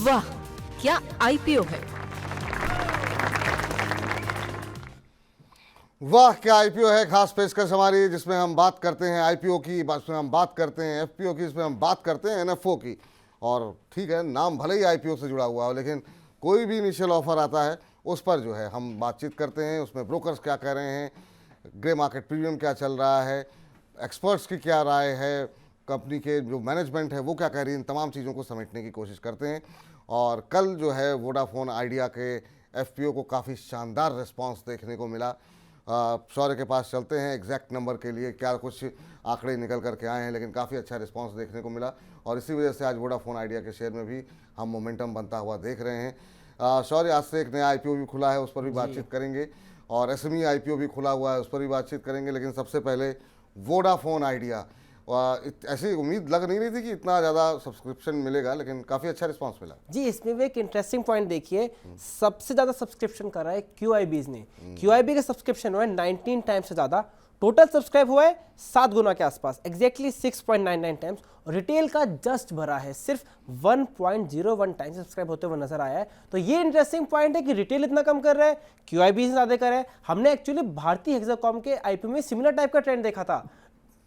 वाह, क्या आईपीओ है। वाह क्या आईपीओ है। खास पेशकश हमारी, जिसमें हम बात करते हैं आईपीओ की, इसमें हम बात करते हैं एफपीओ की, इसमें हम बात करते हैं एनएफओ की। और ठीक है, नाम भले ही आईपीओ से जुड़ा हुआ हो, लेकिन कोई भी इनिशियल ऑफर आता है उस पर जो है हम बातचीत करते हैं। उसमें ब्रोकर्स क्या कह रहे हैं, ग्रे मार्केट प्रीमियम क्या चल रहा है, एक्सपर्ट्स की क्या राय है, कंपनी के जो मैनेजमेंट है वो क्या कह रही है, इन तमाम चीज़ों को समेटने की कोशिश करते हैं। और कल जो है वोडाफोन आइडिया के एफपीओ को काफ़ी शानदार रिस्पांस देखने को मिला। शौर्य के पास चलते हैं एग्जैक्ट नंबर के लिए, क्या कुछ आंकड़े निकल करके आए हैं, लेकिन काफ़ी अच्छा रिस्पांस देखने को मिला। और इसी वजह से आज वोडाफोन आइडिया के शेयर में भी हम मोमेंटम बनता हुआ देख रहे हैं। शौर्य, आज से एक नया आईपीओ भी खुला है, उस पर भी बातचीत करेंगे, और एसएमई आईपीओ भी खुला हुआ है, उस पर भी बातचीत करेंगे। लेकिन सबसे पहले वोडाफोन आइडिया, ऐसी उम्मीद लग नहीं रही थी कि इतना ज़्यादा सब्सक्रिप्शन मिलेगा, लेकिन काफ़ी अच्छा रिस्पांस मिला जी। इसमें भी एक इंटरेस्टिंग पॉइंट देखिए, सबसे ज़्यादा सब्सक्रिप्शन कर रहा है क्यूआईबीज ने। क्यूआईबी का सब्सक्रिप्शन हुआ है 19 टाइम्स से ज़्यादा, टोटल सब्सक्राइब हुआ है 7 गुना के आसपास, एग्जैक्टली 6.99 टाइम्स। और रिटेल का जस्ट भरा है, सिर्फ 1.01 टाइम्स सब्सक्राइब होते हुए नजर आया है। तो ये इंटरेस्टिंग पॉइंट है कि रिटेल इतना कम कर रहा है, क्यूआईबी ज़्यादा कर रहा है। हमने एक्चुअली भारतीय हेक्साकॉम के आईपीओ में सिमिलर टाइप का ट्रेंड देखा था,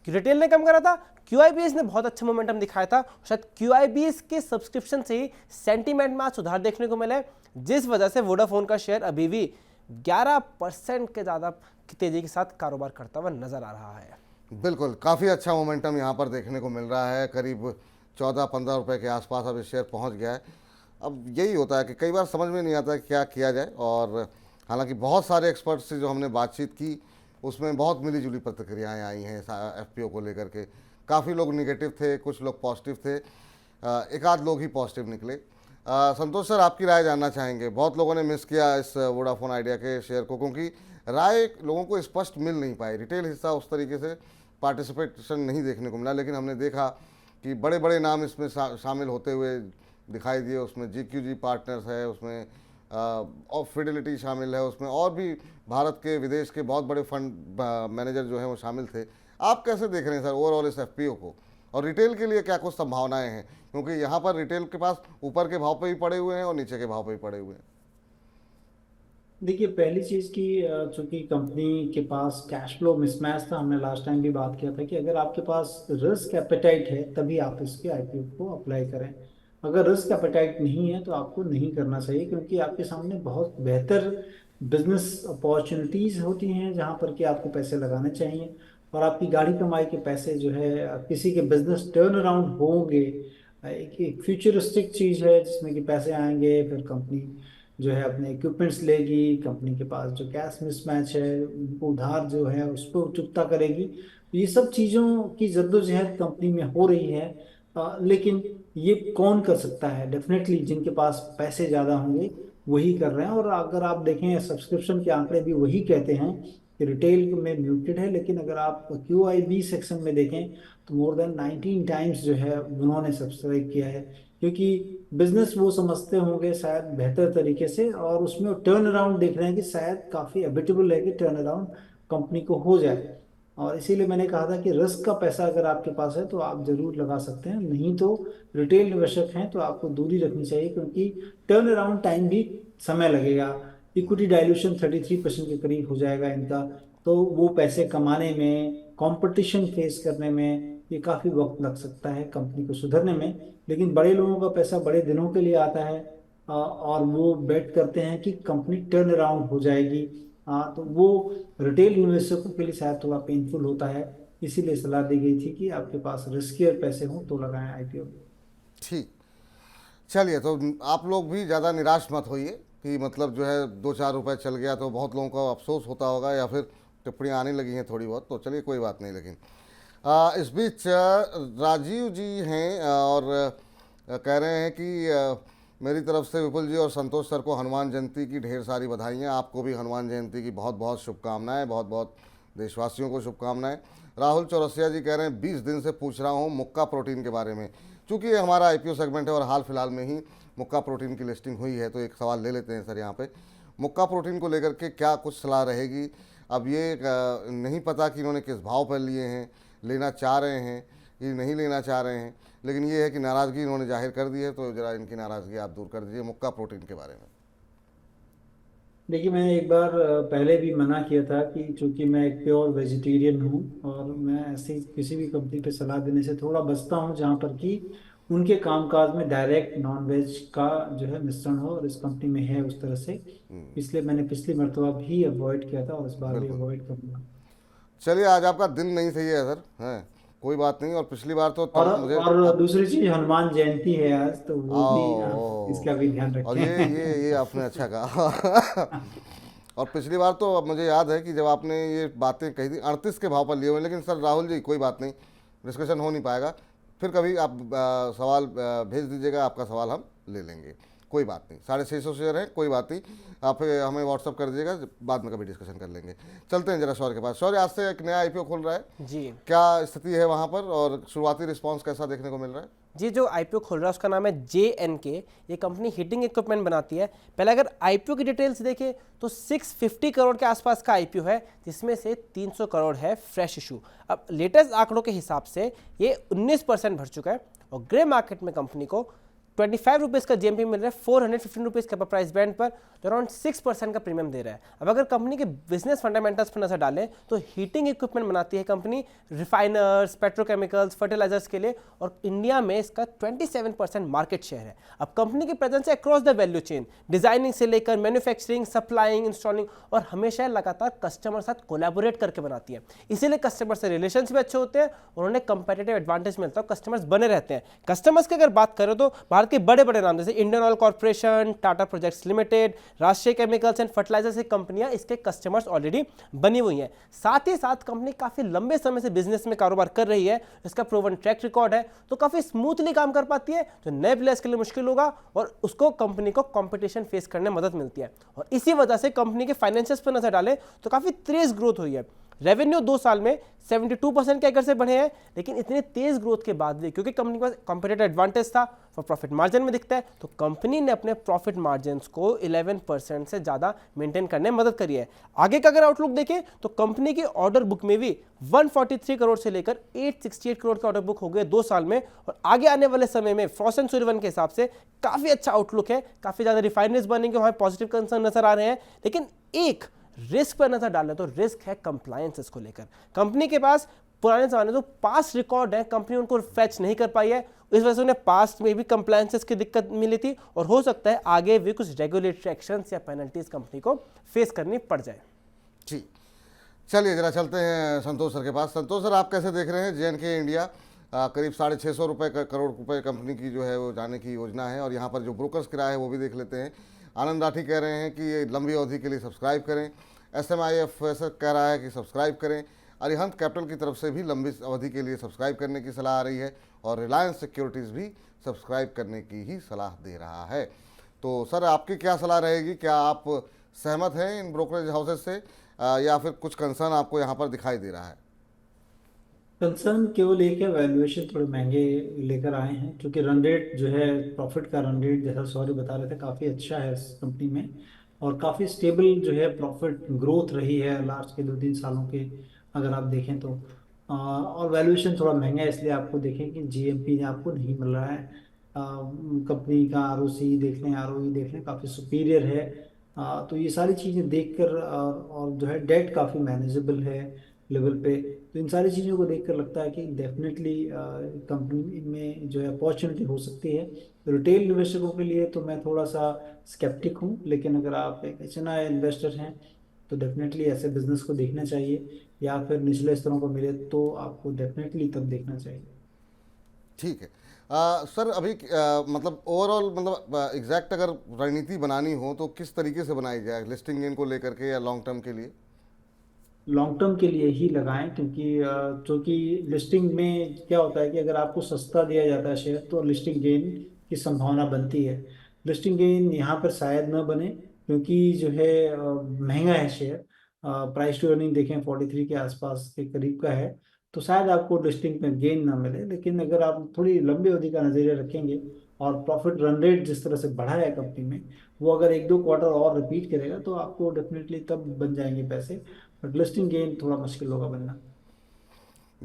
रिटेल ने कम करा था, क्यूआईबीएस ने बहुत अच्छा मोमेंटम दिखाया था। शायद क्यूआईबीएस के सब्सक्रिप्शन से ही सेंटीमेंट में आज सुधार देखने को मिला है, जिस वजह से वोडाफोन का शेयर अभी भी 11% के ज़्यादा तेजी के साथ कारोबार करता हुआ नजर आ रहा है। बिल्कुल, काफ़ी अच्छा मोमेंटम यहाँ पर देखने को मिल रहा है। करीब 14-15 रुपये के आसपास अब शेयर पहुँच गया है। अब यही होता है कि कई बार समझ में नहीं आता क्या किया जाए, और हालांकि बहुत सारे एक्सपर्ट्स से जो हमने बातचीत की उसमें बहुत मिली जुली प्रतिक्रियाएं आई हैं एफपीओ को लेकर के। काफ़ी लोग निगेटिव थे, कुछ लोग पॉजिटिव थे, एक आध लोग ही पॉजिटिव निकले। संतोष सर, आपकी राय जानना चाहेंगे। बहुत लोगों ने मिस किया इस वोडाफोन आइडिया के शेयर को, क्योंकि राय लोगों को स्पष्ट मिल नहीं पाई। रिटेल हिस्सा उस तरीके से पार्टिसिपेशन नहीं देखने को मिला, लेकिन हमने देखा कि बड़े बड़े नाम इसमें शामिल होते हुए दिखाई दिए। उसमें जीक्यूजी पार्टनर्स है, उसमें और फिडेलिटी शामिल है, उसमें और भी भारत के विदेश के बहुत बड़े फंड मैनेजर जो हैं वो शामिल थे। आप कैसे देख रहे हैं सर ओवरऑल इस एफपीओ को, और रिटेल के लिए क्या कुछ संभावनाएं हैं, क्योंकि यहाँ पर रिटेल के पास ऊपर के भाव पे भी पड़े हुए हैं और नीचे के भाव पे भी पड़े हुए हैं। देखिए, पहली चीज़ की चूंकि कंपनी के पास कैश फ्लो मिसमैच था, हमने लास्ट टाइम भी बात किया था कि अगर आपके पास रिस्क एपेटाइट है तभी आप इसके आईपीओ को अप्लाई करें। अगर रिस्क एपेटाइट नहीं है तो आपको नहीं करना चाहिए, क्योंकि आपके सामने बहुत बेहतर बिजनेस अपॉर्चुनिटीज़ होती हैं जहां पर कि आपको पैसे लगाने चाहिए, और आपकी गाढ़ी कमाई के पैसे जो है किसी के बिजनेस टर्न अराउंड होंगे। एक फ्यूचरिस्टिक चीज़ है जिसमें कि पैसे आएंगे, फिर कंपनी जो है अपने इक्विपमेंट्स लेगी, कंपनी के पास जो कैश मिसमैच है उनको उधार जो है उस पर चुकता करेगी। तो ये सब चीज़ों की जद्दोजहद कंपनी में हो रही है। लेकिन ये कौन कर सकता है? डेफिनेटली जिनके पास पैसे ज़्यादा होंगे वही कर रहे हैं। और अगर आप देखें सब्सक्रिप्शन के आंकड़े भी वही कहते हैं कि रिटेल में म्यूटेड है, लेकिन अगर आप क्यूआईबी सेक्शन में देखें तो मोर देन 19 टाइम्स जो है उन्होंने सब्सक्राइब किया है, क्योंकि बिजनेस वो समझते होंगे शायद बेहतर तरीके से, और उसमें टर्न अराउंड देख रहे हैं कि शायद काफ़ी एबिटेबल है कि टर्न अराउंड कंपनी को हो जाए। और इसीलिए मैंने कहा था कि रिस्क का पैसा अगर आपके पास है तो आप जरूर लगा सकते हैं, नहीं तो रिटेल निवेशक हैं तो आपको दूरी रखनी चाहिए, क्योंकि टर्न अराउंड टाइम भी समय लगेगा। इक्विटी डाइल्यूशन 33% के करीब हो जाएगा इनका, तो वो पैसे कमाने में, कंपटीशन फेस करने में ये काफ़ी वक्त लग सकता है कंपनी को सुधरने में। लेकिन बड़े लोगों का पैसा बड़े दिनों के लिए आता है, और वो बेट करते हैं कि कंपनी टर्न अराउंड हो जाएगी। तो वो रिटेल निवेशकों के लिए शायद थोड़ा पेनफुल होता है, इसीलिए सलाह दी गई थी कि आपके पास रिस्कियर पैसे हों तो लगाएं आईपीओ में। ठीक, चलिए, तो आप लोग भी ज़्यादा निराश मत होइए कि मतलब जो है 2-4 रुपए चल गया तो बहुत लोगों को अफसोस होता होगा, या फिर टिप्पणियाँ आने लगी हैं थोड़ी बहुत, तो चलिए कोई बात नहीं। लेकिन इस बीच राजीव जी हैं और कह रहे हैं कि मेरी तरफ से विपुल जी और संतोष सर को हनुमान जयंती की ढेर सारी बधाइयाँ। आपको भी हनुमान जयंती की बहुत बहुत शुभकामनाएं, बहुत बहुत देशवासियों को शुभकामनाएं। राहुल चौरसिया जी कह रहे हैं 20 दिन से पूछ रहा हूँ मुक्का प्रोटीन के बारे में, चूँकि ये हमारा आईपीओ सेगमेंट है और हाल फिलहाल में ही मुक्का प्रोटीन की लिस्टिंग हुई है, तो एक सवाल ले लेते हैं सर यहाँ पे। मुक्का प्रोटीन को लेकर के क्या कुछ सलाह रहेगी? अब ये नहीं पता कि इन्होंने किस भाव पर लिए हैं, लेना चाह रहे हैं, ये नहीं लेना चाह रहे हैं, लेकिन ये है कि नाराज़गी इन्होंने जाहिर कर दी है, तो ज़रा इनकी नाराज़गी आप दूर कर दीजिए मुक्का प्रोटीन के बारे में। देखिए, मैंने एक बार पहले भी मना किया था कि चूंकि मैं एक प्योर वेजिटेरियन हूँ और मैं ऐसी किसी भी कंपनी पे सलाह देने से थोड़ा बचता हूँ जहाँ पर कि उनके कामकाज में डायरेक्ट नॉन वेज का जो है मिश्रण हो, और इस कंपनी में है उस तरह से। इसलिए मैंने पिछली मर्तबा भी अवॉइड किया था और इस बार भी बिल्कुल। अवॉइड करूंगा। चलिए, आज आपका दिन नहीं सही है सर, हैं, कोई बात नहीं। और पिछली बार तो मुझे और दूसरी चीज, हनुमान जयंती है आज, तो वो भी आओ, इसका भी ध्यान और रखें। ये आपने अच्छा कहा। और पिछली बार तो अब मुझे याद है कि जब आपने ये बातें कही थी 38 के भाव पर लिए हुए, लेकिन सर राहुल जी कोई बात नहीं, डिस्कशन हो नहीं पाएगा, फिर कभी आप सवाल भेज दीजिएगा, आपका सवाल हम ले लेंगे, कोई बात नहीं। 650 शेयर है, कोई बात नहीं, आप हमें व्हाट्सअप कर दीजिएगा, बाद में कभी डिस्कशन कर लेंगे। चलते हैं जरा शौर्य के पास। शौर्य, आज से एक नया आईपीओ खुल रहा है जी क्या स्थिति है वहाँ पर, और शुरुआती रिस्पांस कैसा देखने को मिल रहा है? जी, जो आईपीओ खुल रहा है उसका नाम है JNK। ये कंपनी हीटिंग इक्विपमेंट बनाती है। पहले अगर आईपीओ की डिटेल्स देखें तो 650 करोड़ के आसपास का आईपीओ है, जिसमें से 300 करोड़ है फ्रेश इशू। अब लेटेस्ट आंकड़ों के हिसाब से ये 19% भर चुका है, और ग्रे मार्केट में कंपनी को 25 रुपीज़ का GMP मिल रहा है 415 रुपीज़ के प्राइस बैंड पर, जो अराउंड 6% का प्रीमियम दे रहा है। अब अगर कंपनी के बिजनेस फंडामेंटल्स पर नजर डालें तो हीटिंग इक्विपमेंट बनाती है कंपनी रिफाइनर्स, पेट्रोकेमिकल्स, फर्टिलाइजर्स के लिए, और इंडिया में इसका 27% मार्केट शेयर है। अब कंपनी की प्रेजेंस है across the value chain, designing से लेकर मैन्युफैक्चरिंग, सप्लाइंग, इंस्टॉलिंग, और हमेशा लगातार कस्टमर साथ कोलैबोरेट करके बनाती है। इसीलिए कस्टमर से रिलेशंस भी अच्छे होते हैं, उन्होंने कंपेटिटिव एडवांटेज मिलता है, कस्टमर्स बने रहते हैं। कस्टमर्स की अगर बात करें तो भारत के बड़े बड़े नाम जैसे Indian oil corporation, Tata projects limited, राष्ट्रीय केमिकल्स एंड फर्टिलाइजर्स की कंपनियां इसके कस्टमर्स ऑलरेडी बनी हुई हैं। साथ ही साथ कंपनी काफी लंबे समय से बिजनेस में कारोबार कर रही है, इसका प्रूवन ट्रैक रिकॉर्ड है, तो काफी स्मूथली काम कर पाती है, जो नए प्लेयर्स के लिए मुश्किल होगा, और उसको कंपनी को कंपटीशन फेस करने में मदद मिलती है। और इसी वजह से कंपनी के फाइनेंशियल्स पर नजर डालें तो काफी तेज ग्रोथ हुई है। रेवेन्यू 2 साल में 72% के अगर से बढ़े हैं, लेकिन इतनी तेज ग्रोथ के बाद भी क्योंकि कंपनी के पास कंपेटिटिव एडवांटेज था, वो प्रॉफिट मार्जिन में दिखता है, तो कंपनी ने अपने प्रॉफिट मार्जिन को 11% से ज्यादा मेंटेन करने में मदद करी है। आगे का अगर आउटलुक देखें तो कंपनी की ऑर्डर बुक में भी 143 करोड़ से लेकर 868 करोड़ का ऑर्डर बुक हो गए 2 साल में, और आगे आने वाले समय में फ्रॉस्ट एंड सुलिवान के हिसाब से काफी अच्छा आउटलुक है, काफी ज्यादा रिफाइनरीज बनेंगे, वहां पॉजिटिव कंसर्न नजर आ रहे हैं। लेकिन एक रिस्क पर नजर डालें तो रिस्क है कंप्लायंसेस को लेकर। कंपनी के पास पुराने जमाने तो पास्ट रिकॉर्ड है, कंपनी उनको फैच नहीं कर पाई है, इस वजह से उन्हें पास्ट में भी कंप्लायंसेस की दिक्कत मिली थी, और हो सकता है आगे भी कुछ रेगुलेटरी एक्शंस या पेनल्टीज कंपनी को फेस करनी पड़ जाए। जी, चलिए जरा चलते हैं संतोष सर के पास। संतोष सर, आप कैसे देख रहे हैं JNK इंडिया? करीब 650 रुपये करोड़ रुपए कंपनी की जो है वो जाने की योजना है, और यहाँ पर जो ब्रोकर्स किराया है वो भी देख लेते हैं। आनंद राठी कह रहे हैं कि ये लंबी अवधि के लिए सब्सक्राइब करें। SMIF ऐसा कह रहा है कि सब्सक्राइब करें। अरिहंत कैपिटल की तरफ से भी लंबी अवधि के लिए सब्सक्राइब करने की सलाह आ रही है, और रिलायंस सिक्योरिटीज़ भी सब्सक्राइब करने की ही सलाह दे रहा है। तो सर, आपकी क्या सलाह रहेगी? क्या आप सहमत हैं इन ब्रोकरेज हाउसेज से, या फिर कुछ कंसर्न आपको यहाँ पर दिखाई दे रहा है? कंसर्न केवल एक है, वैल्यूएशन थोड़े महंगे लेकर आए हैं, क्योंकि रन रेट जो है, प्रॉफिट का रन रेट जैसा सौर्य बता रहे थे काफ़ी अच्छा है इस कंपनी में, और काफ़ी स्टेबल जो है प्रॉफिट ग्रोथ रही है लास्ट के 2-3 सालों के अगर आप देखें तो। और वैल्यूएशन थोड़ा महंगा है, इसलिए आपको देखें कि GMP आपको नहीं मिल रहा है। कंपनी का ROC देख लें, ROE देख लें, काफ़ी सुपीरियर है। तो ये सारी चीज़ें देखकर और जो है डेट काफ़ी मैनेजेबल है लेवल पे, तो इन सारी चीज़ों को देखकर लगता है कि डेफिनेटली कंपनी में जो है अपॉर्चुनिटी हो सकती है। रिटेल इन्वेस्टरों के लिए तो मैं थोड़ा सा स्केप्टिक हूँ, लेकिन अगर आप एक HNI इन्वेस्टर हैं तो डेफिनेटली ऐसे बिजनेस को देखना चाहिए, या फिर निचले स्तरों को मिले तो आपको डेफिनेटली तब देखना चाहिए। ठीक है। सर, अभी मतलब ओवरऑल, मतलब एग्जैक्ट अगर रणनीति बनानी हो तो किस तरीके से बनाई जाए, लिस्टिंग गेन को लेकर के या लॉन्ग टर्म के लिए? लॉन्ग टर्म के लिए ही लगाएं, क्योंकि चूंकि लिस्टिंग में क्या होता है कि अगर आपको सस्ता दिया जाता है शेयर तो लिस्टिंग गेन की संभावना बनती है। लिस्टिंग गेन यहाँ पर शायद न बने, क्योंकि जो है महंगा है शेयर। प्राइस टू अर्निंग देखें 43 के आसपास के करीब का है, तो शायद आपको लिस्टिंग में गेन ना मिले। लेकिन अगर आप थोड़ी लंबी अवधि का नजरिया रखेंगे, और प्रॉफिट रन रेट जिस तरह से बढ़ा है कंपनी में, वो अगर 1-2 क्वार्टर और रिपीट करेगा तो आपको डेफिनेटली तब बन जाएंगे पैसे, बट लिस्टिंग गेन थोड़ा मुश्किल होगा बनना।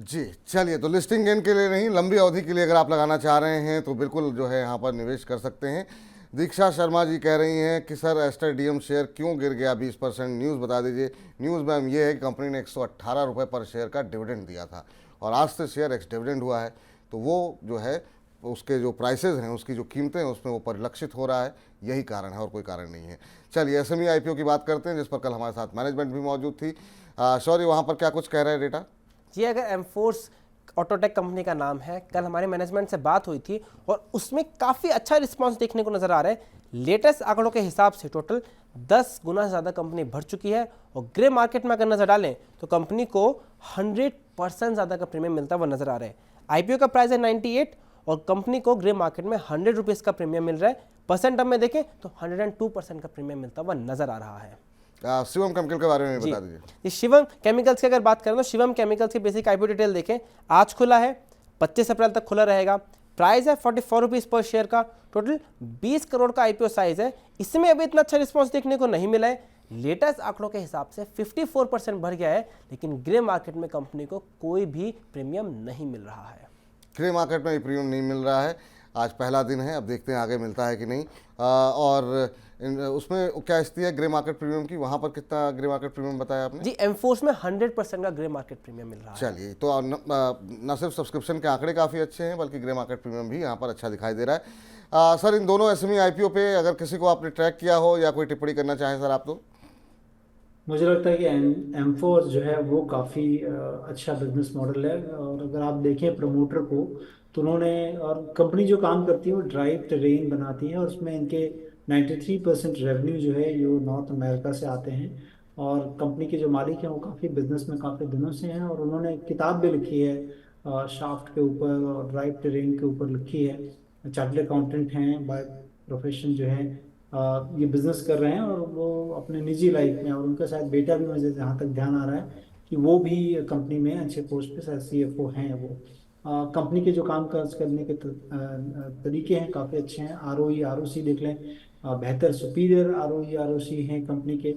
जी चलिए, तो लिस्टिंग गेन के लिए नहीं, लंबी अवधि के लिए अगर आप लगाना चाह रहे हैं तो बिल्कुल जो है यहाँ पर निवेश कर सकते हैं। दीक्षा शर्मा जी कह रही हैं कि सर एस्टर डीएम शेयर क्यों गिर गया 20%, न्यूज़ बता दीजिए। न्यूज़ मैम ये है कि कंपनी ने 118 रुपये पर शेयर का डिविडेंड दिया था और आज से शेयर एक्स डिविडेंड हुआ है, तो वो जो है उसके जो प्राइसेस हैं, उसकी जो कीमतें हैं, उसमें वो परिलक्षित हो रहा है, यही कारण है और कोई कारण नहीं है। चलिए एसएमई आईपीओ की बात करते हैं, जिस पर कल हमारे साथ मैनेजमेंट भी मौजूद थी। सॉरी, वहाँ पर क्या कुछ कह रहे हैं डेटा? ये अगर एमफोर्स ऑटोटेक कंपनी का नाम है, कल हमारे मैनेजमेंट से बात हुई थी और उसमें काफ़ी अच्छा रिस्पांस देखने को नज़र आ रहा है। लेटेस्ट आंकड़ों के हिसाब से टोटल 10 गुना से ज़्यादा कंपनी बढ़ चुकी है और ग्रे मार्केट में अगर नज़र डालें तो कंपनी को 100% ज़्यादा का प्रीमियम मिलता हुआ नज़र आ रहा है। आईपीओ का प्राइस है 98 और कंपनी को ग्रे मार्केट में 100 रुपीज़ का प्रीमियम मिल रहा है। परसेंट टर्म में देखें तो 102% का प्रीमियम मिलता हुआ नज़र आ रहा है। शिवम केमिकल के बारे में बता दीजिए। ये शिवम केमिकल्स की अगर बात करें तो शिवम केमिकल्स की बेसिक आईपीओ डिटेल देखें, आज खुला है, 25 अप्रैल तक खुला रहेगा। प्राइस है 44 रुपीज़ पर शेयर का, टोटल 20 करोड़ का आईपीओ साइज है। इसमें अभी इतना अच्छा रिस्पांस देखने को नहीं मिला है। लेटेस्ट आंकड़ों के हिसाब से 54% बढ़ गया है, लेकिन ग्रे मार्केट में कंपनी को कोई भी प्रीमियम नहीं मिल रहा है। ग्रे मार्केट में प्रीमियम नहीं मिल रहा है, आज पहला दिन है, अब देखते हैं आगे मिलता है कि नहीं। और उसमें क्या स्थिति है ग्रे मार्केट प्रीमियम की, वहाँ पर कितना ग्रे मार्केट प्रीमियम बताया आपने? जी, एमफोर्स में 100% का ग्रे मार्केट प्रीमियम मिल रहा है। चलिए, तो न सिर्फ सब्सक्रिप्शन के आंकड़े काफ़ी अच्छे हैं, बल्कि ग्रे मार्केट प्रीमियम भी यहाँ पर अच्छा दिखाई दे रहा है। सर, इन दोनों एसएमई आईपीओ पे अगर किसी को आपने ट्रैक किया हो या कोई टिप्पणी करना चाहें सर आप तो? मुझे लगता है कि एमफोर्स जो है वो काफ़ी अच्छा बिजनेस मॉडल है। और अगर आप देखें प्रमोटर को, तो उन्होंने, और कंपनी जो काम करती है वो ड्राइव टेरेन बनाती है और उसमें इनके 93% रेवेन्यू जो है ये नॉर्थ अमेरिका से आते हैं। और कंपनी के जो मालिक हैं वो काफ़ी बिजनेस में काफ़ी दिनों से हैं और उन्होंने एक किताब भी लिखी है शाफ्ट के ऊपर और ड्राइव टेरेन के ऊपर लिखी है। चार्टर्ड अकाउंटेंट हैं बाय प्रोफेशन जो है, ये बिजनेस कर रहे हैं और वो अपने निजी लाइफ में, और उनका शायद बेटा भी, मुझे जहाँ तक ध्यान आ रहा है कि वो भी कंपनी में अच्छे पोस्ट पे शायद सीएफओ हैं वो। कंपनी के जो काम काज करने के तरीके हैं काफ़ी अच्छे हैं। आरओई आरओसी देख लें, बेहतर सुपीरियर आरओई आरओसी हैं कंपनी के।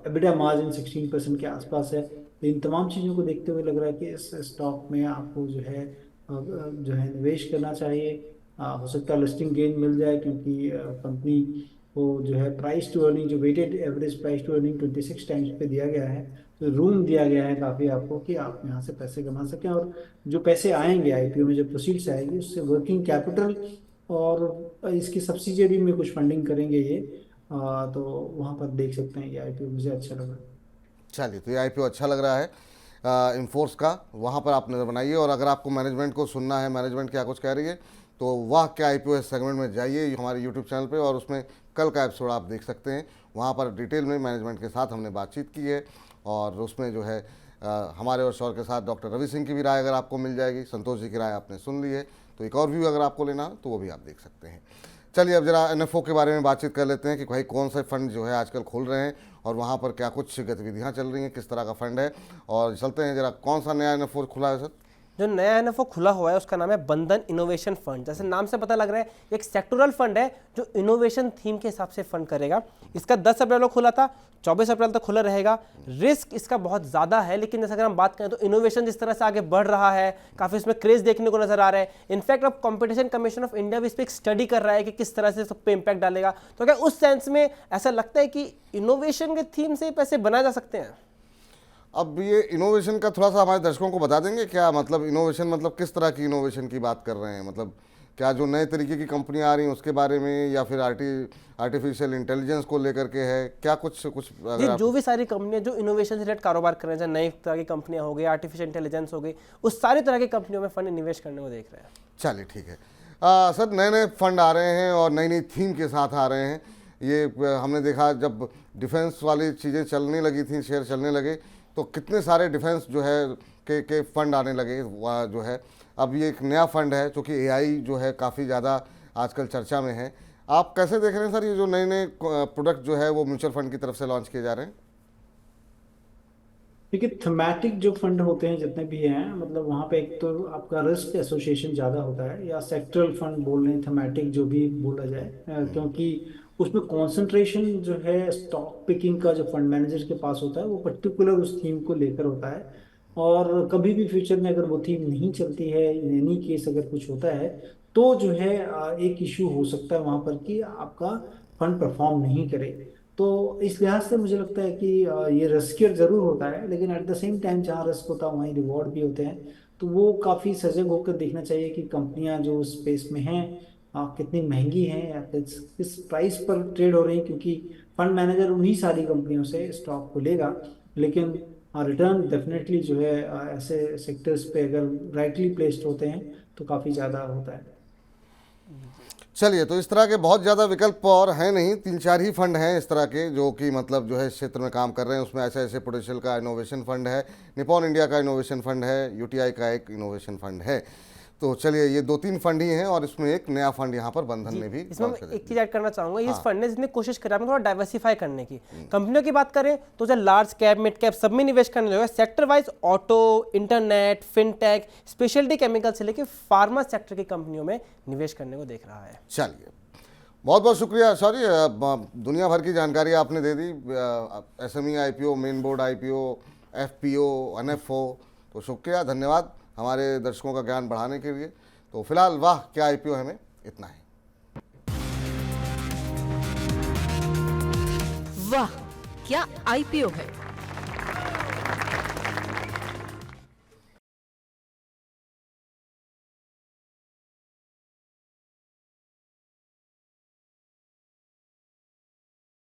एबिटा मार्जिन 16% के आसपास है। तो इन तमाम चीज़ों को देखते हुए लग रहा है कि इस स्टॉक में आपको जो है निवेश करना चाहिए। हो सकता है लिस्टिंग गेन मिल जाए, क्योंकि कंपनी को जो है प्राइस टू अर्निंग, जो weighted average price to earning 26 times पे दिया गया है, तो रूम दिया गया है काफ़ी आपको कि आप यहाँ से पैसे कमा सकें। और जो पैसे आएंगे आईपीओ में, जो प्रोसीड्स आएंगे, उससे वर्किंग कैपिटल और इसकी सब्सिडियरी में कुछ फंडिंग करेंगे ये। तो वहाँ पर देख सकते हैं ये आईपीओ मुझे अच्छा लगा। चलिए, तो ये आईपीओ अच्छा लग रहा है इन्फोर्स का, वहाँ पर आप नज़र बनाइए। और अगर आपको मैनेजमेंट को सुनना है, मैनेजमेंट क्या कुछ कह रही है, तो वाह क्या आईपीओ इस सेगमेंट में जाइए हमारे यूट्यूब चैनल पे, और उसमें कल का एपिसोड आप देख सकते हैं। वहाँ पर डिटेल में मैनेजमेंट के साथ हमने बातचीत की है और उसमें जो है हमारे और शौर के साथ डॉक्टर रवि सिंह की भी राय अगर आपको मिल जाएगी, संतोष जी की राय आपने सुन ली है, तो एक और व्यू अगर आपको लेना हो तो वो भी आप देख सकते हैं। चलिए, अब जरा एनएफओ के बारे में बातचीत कर लेते हैं कि भाई कौन से फंड जो है आजकल खुल रहे हैं और वहाँ पर क्या कुछ गतिविधियाँ चल रही हैं, किस तरह का फंड है। और चलते हैं जरा, कौन सा नया एनएफओ खुला है सर? जो नया एनएफओ खुला हुआ है उसका नाम है बंधन इनोवेशन फंड। जैसे नाम से पता लग रहा है एक सेक्टोरल फंड है जो इनोवेशन थीम के हिसाब से फंड करेगा। इसका 10 अप्रैल को खुला था, 24 अप्रैल तक खुला रहेगा। रिस्क इसका बहुत ज़्यादा है, लेकिन जैसे अगर हम बात करें तो इनोवेशन जिस तरह से आगे बढ़ रहा है, काफ़ी इसमें क्रेज देखने को नजर आ रहा है। इनफैक्ट अब कॉम्पिटिशन कमीशन ऑफ इंडिया भी इस पर एक स्टडी कर रहा है कि किस तरह से सब पे इम्पैक्ट डालेगा। तो क्या उस सेंस में ऐसा लगता है कि इनोवेशन के थीम से पैसे बनाए जा सकते हैं? अब ये इनोवेशन का थोड़ा सा हमारे दर्शकों को बता देंगे, क्या मतलब इनोवेशन, मतलब किस तरह की इनोवेशन की बात कर रहे हैं? मतलब क्या जो नए तरीके की कंपनियां आ रही हैं उसके बारे में, या फिर आर्टिफिशियल इंटेलिजेंस को लेकर के है, क्या कुछ जी, जो भी सारी कंपनियां जो इनोवेशन से रिलेटेड कारोबार कर रहे हैं, जैसे नई तरह की कंपनियां हो गई, आर्टिफिशियल इंटेलिजेंस हो गई, उस सारी तरह की कंपनियों में फंड निवेश करने को देख रहे हैं। चलिए ठीक है। सर, नए नए फंड आ रहे हैं और नई नई थीम के साथ आ रहे हैं। ये हमने देखा जब डिफेंस वाली चीज़ें चलने लगी थी, शेयर चलने लगे, तो कितने सारे डिफेंस जो है के फंड आने लगे। जो है अब ये एक नया फंड है जो कि एआई जो है काफ़ी ज़्यादा आजकल चर्चा में है। आप कैसे देख रहे हैं सर ये जो नए नए प्रोडक्ट जो है वो म्यूचुअल फंड की तरफ से लॉन्च किए जा रहे हैं? देखिए, थीमेटिक जो फंड होते हैं जितने भी हैं, मतलब वहाँ पे एक तो आपका रिस्क एसोसिएशन ज़्यादा होता है, या सेक्टरल फंड बोल रहे हैं, थीमेटिक जो भी बोला जाए, क्योंकि उसमें कंसंट्रेशन जो है स्टॉक पिकिंग का जो फंड मैनेजर के पास होता है वो पर्टिकुलर उस थीम को लेकर होता है। और कभी भी फ्यूचर में अगर वो थीम नहीं चलती है, इन एनी केस अगर कुछ होता है, तो जो है एक इशू हो सकता है वहां पर कि आपका फंड परफॉर्म नहीं करे। तो इस लिहाज से मुझे लगता है कि ये रिस्कियर जरूर होता है, लेकिन एट द सेम टाइम जहाँ रिस्क होता है वहीं रिवॉर्ड भी होते हैं। तो वो काफ़ी सजग होकर देखना चाहिए कि कंपनियां जो स्पेस में हैं कितनी महंगी हैं या किस प्राइस पर ट्रेड हो रही हैं, क्योंकि फंड मैनेजर उन्हीं सारी कंपनियों से स्टॉक को लेगा, लेकिन रिटर्न डेफिनेटली जो है ऐसे सेक्टर्स पे अगर राइटली प्लेस्ड होते हैं तो काफ़ी ज़्यादा होता है। चलिए, तो इस तरह के बहुत ज़्यादा विकल्प और हैं नहीं, 3-4 ही फंड हैं इस तरह के जो कि मतलब जो है इस क्षेत्र में काम कर रहे हैं। उसमें ऐसे पोटेंशियल का इनोवेशन फंड है, निपॉन इंडिया का इनोवेशन फंड है, यूटीआई का एक इनोवेशन फंड है। तो चलिए, ये 2-3 फंड ही हैं और इसमें एक नया फंड यहाँ पर बंधन ने भी इसमें लॉन्च मैं कर एक चीज ऐड करना चाहूंगा, इस हाँ। फंड ने जितनी कोशिश करा है थोड़ा डाइवर्सिफाई करने की। कंपनियों की बात करें तो जो लार्ज कैप, मिड कैप सब में निवेश करने लगे, sector wise auto, internet, fintech, speciality chemical से लेकर फार्मा सेक्टर की कंपनियों में निवेश करने को देख रहा है। चलिए, बहुत बहुत शुक्रिया। सॉरी, दुनिया भर की जानकारी आपने दे दी, SME IPO, main board IPO, FPO, NFO. तो शुक्रिया, धन्यवाद हमारे दर्शकों का ज्ञान बढ़ाने के लिए। तो फिलहाल वाह क्या आईपीओ है में इतना है। वाह क्या आईपीओ है।